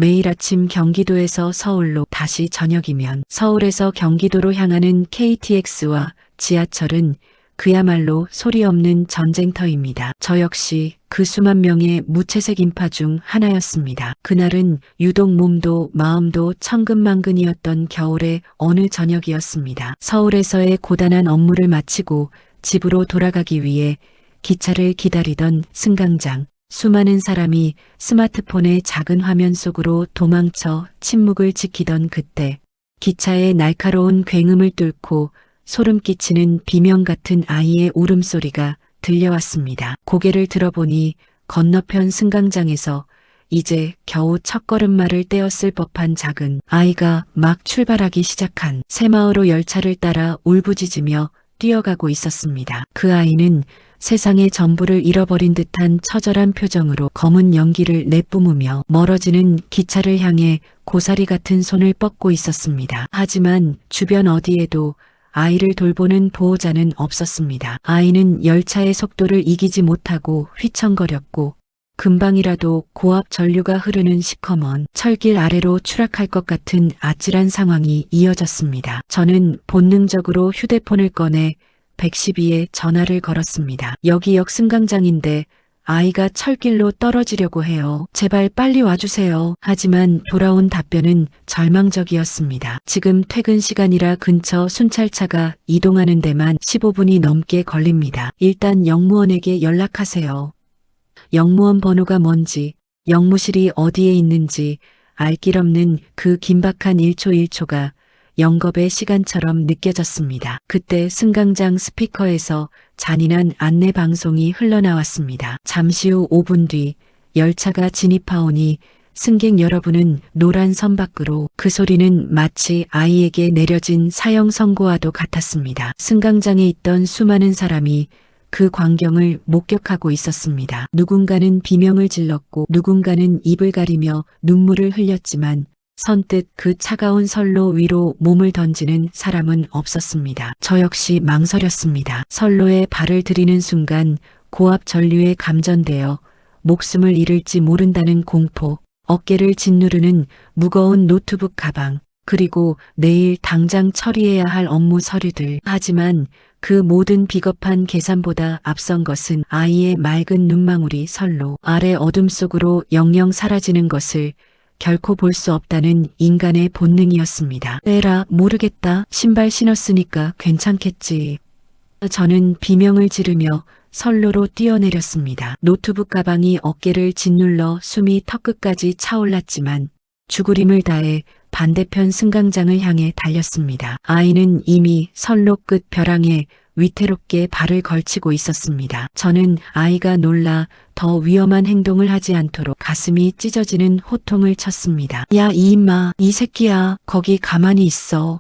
매일 아침 경기도에서 서울로 다시 저녁이면 서울에서 경기도로 향하는 KTX와 지하철은 그야말로 소리 없는 전쟁터입니다. 저 역시 그 수만 명의 무채색 인파 중 하나였습니다. 그날은 유독 몸도 마음도 천근만근이었던 겨울의 어느 저녁이었습니다. 서울에서의 고단한 업무를 마치고 집으로 돌아가기 위해 기차를 기다리던 승강장. 수많은 사람이 스마트폰의 작은 화면 속으로 도망쳐 침묵을 지키던 그때 기차의 날카로운 굉음을 뚫고 소름 끼치는 비명 같은 아이의 울음소리가 들려왔습니다. 고개를 들어보니 건너편 승강장에서 이제 겨우 첫걸음마를 떼었을 법한 작은 아이가 막 출발하기 시작한 새마을호 열차를 따라 울부짖으며 뛰어가고 있었습니다. 그 아이는 세상의 전부를 잃어버린 듯한 처절한 표정으로 검은 연기를 내뿜으며 멀어지는 기차를 향해 고사리 같은 손을 뻗고 있었습니다. 하지만 주변 어디에도 아이를 돌보는 보호자는 없었습니다. 아이는 열차의 속도를 이기지 못하고 휘청거렸고 금방이라도 고압 전류가 흐르는 시커먼 철길 아래로 추락할 것 같은 아찔한 상황이 이어졌습니다. 저는 본능적으로 휴대폰을 꺼내 112에 전화를 걸었습니다. 여기역 승강장인데 아이가 철길로 떨어지려고 해요. 제발 빨리 와주세요. 하지만 돌아온 답변은 절망적이었습니다. 지금 퇴근 시간이라 근처 순찰차가 이동하는 데만 15분이 넘게 걸립니다. 일단 영무원에게 연락하세요. 영무원 번호가 뭔지, 영무실이 어디에 있는지 알 길 없는 그 긴박한 1초 1초가 영겁의 시간처럼 느껴졌습니다. 그때 승강장 스피커에서 잔인한 안내 방송이 흘러나왔습니다. 잠시 후 5분 뒤 열차가 진입하오니 승객 여러분은 노란 선 밖으로. 그 소리는 마치 아이에게 내려진 사형 선고와도 같았습니다. 승강장에 있던 수많은 사람이 그 광경을 목격하고 있었습니다. 누군가는 비명을 질렀고 누군가는 입을 가리며 눈물을 흘렸지만 선뜻 그 차가운 선로 위로 몸을 던지는 사람은 없었습니다. 저 역시 망설였습니다. 선로에 발을 들이는 순간 고압 전류에 감전되어 목숨을 잃을지 모른다는 공포, 어깨를 짓누르는 무거운 노트북 가방, 그리고 내일 당장 처리해야 할 업무 서류들. 하지만 그 모든 비겁한 계산보다 앞선 것은 아이의 맑은 눈망울이 선로 아래 어둠 속으로 영영 사라지는 것을 결코 볼 수 없다는 인간의 본능이었습니다. 에라, 모르겠다. 신발 신었으니까 괜찮겠지. 저는 비명을 지르며 선로로 뛰어내렸습니다. 노트북 가방이 어깨를 짓눌러 숨이 턱끝까지 차올랐지만 죽을 힘을 다해 반대편 승강장을 향해 달렸습니다. 아이는 이미 선로 끝 벼랑에 위태롭게 발을 걸치고 있었습니다. 저는 아이가 놀라 더 위험한 행동을 하지 않도록 가슴이 찢어지는 호통을 쳤습니다. 야, 이 임마, 이 새끼야, 거기 가만히 있어.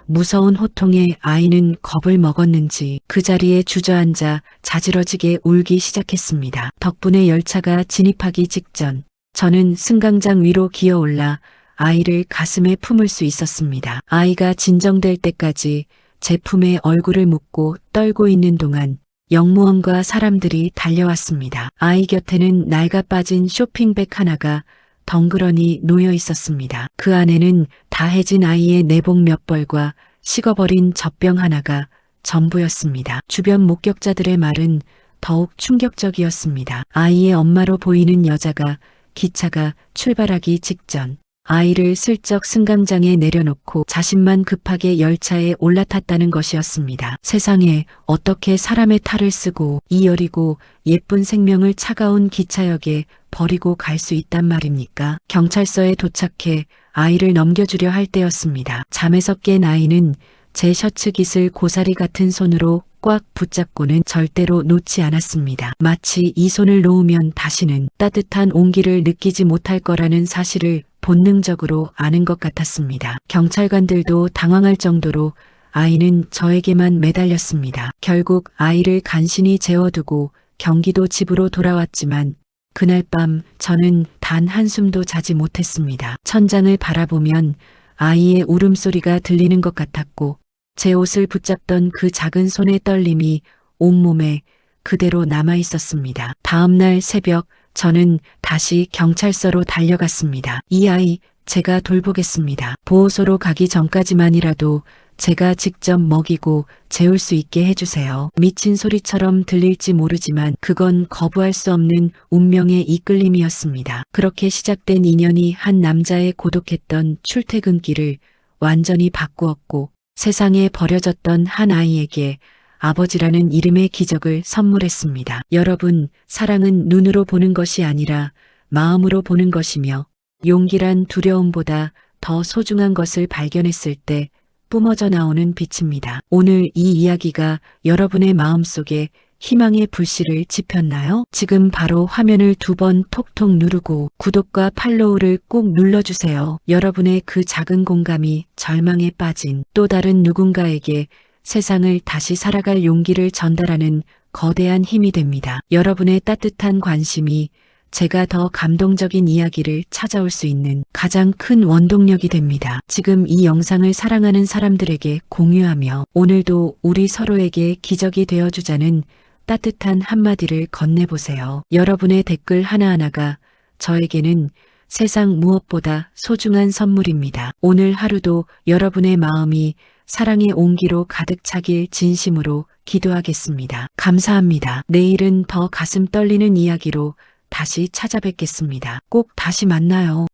무서운 호통에 아이는 겁을 먹었는지 그 자리에 주저앉아 자지러지게 울기 시작했습니다. 덕분에 열차가 진입하기 직전 저는 승강장 위로 기어올라 아이를 가슴에 품을 수 있었습니다. 아이가 진정될 때까지 제 품에 얼굴을 묻고 떨고 있는 동안 영무원과 사람들이 달려왔습니다. 아이 곁에는 낡아 빠진 쇼핑백 하나가 덩그러니 놓여 있었습니다. 그 안에는 다해진 아이의 내복 몇 벌과 식어버린 젖병 하나가 전부였습니다. 주변 목격자들의 말은 더욱 충격적이었습니다. 아이의 엄마로 보이는 여자가 기차가 출발하기 직전 아이를 슬쩍 승강장에 내려놓고 자신만 급하게 열차에 올라탔다는 것이었습니다. 세상에 어떻게 사람의 탈을 쓰고 이 여리고 예쁜 생명을 차가운 기차역에 버리고 갈 수 있단 말입니까? 경찰서에 도착해 아이를 넘겨주려 할 때였습니다. 잠에서 깬 아이는 제 셔츠 깃을 고사리 같은 손으로 꽉 붙잡고는 절대로 놓지 않았습니다. 마치 이 손을 놓으면 다시는 따뜻한 온기를 느끼지 못할 거라는 사실을 본능적으로 아는 것 같았습니다. 경찰관들도 당황할 정도로 아이는 저에게만 매달렸습니다. 결국 아이를 간신히 재워두고 경기도 집으로 돌아왔지만 그날 밤 저는 단 한숨도 자지 못했습니다. 천장을 바라보면 아이의 울음소리가 들리는 것 같았고 제 옷을 붙잡던 그 작은 손의 떨림이 온몸에 그대로 남아 있었습니다. 다음 날 새벽 저는 다시 경찰서로 달려갔습니다. 이 아이 제가 돌보겠습니다. 보호소로 가기 전까지만이라도 제가 직접 먹이고 재울 수 있게 해주세요. 미친 소리처럼 들릴지 모르지만 그건 거부할 수 없는 운명의 이끌림이었습니다. 그렇게 시작된 인연이 한 남자의 고독했던 출퇴근길을 완전히 바꾸었고 세상에 버려졌던 한 아이에게 아버지라는 이름의 기적을 선물했습니다. 여러분, 사랑은 눈으로 보는 것이 아니라 마음으로 보는 것이며 용기란 두려움보다 더 소중한 것을 발견했을 때 뿜어져 나오는 빛입니다. 오늘 이 이야기가 여러분의 마음속에 희망의 불씨를 지폈나요? 지금 바로 화면을 2번 톡톡 누르고 구독과 팔로우를 꼭 눌러주세요. 여러분의 그 작은 공감이 절망에 빠진 또 다른 누군가에게 세상을 다시 살아갈 용기를 전달하는 거대한 힘이 됩니다. 여러분의 따뜻한 관심이 제가 더 감동적인 이야기를 찾아올 수 있는 가장 큰 원동력이 됩니다. 지금 이 영상을 사랑하는 사람들에게 공유하며 오늘도 우리 서로에게 기적이 되어주자는 따뜻한 한마디를 건네보세요. 여러분의 댓글 하나하나가 저에게는 세상 무엇보다 소중한 선물입니다. 오늘 하루도 여러분의 마음이 사랑의 온기로 가득 차길 진심으로 기도하겠습니다. 감사합니다. 내일은 더 가슴 떨리는 이야기로 다시 찾아뵙겠습니다. 꼭 다시 만나요.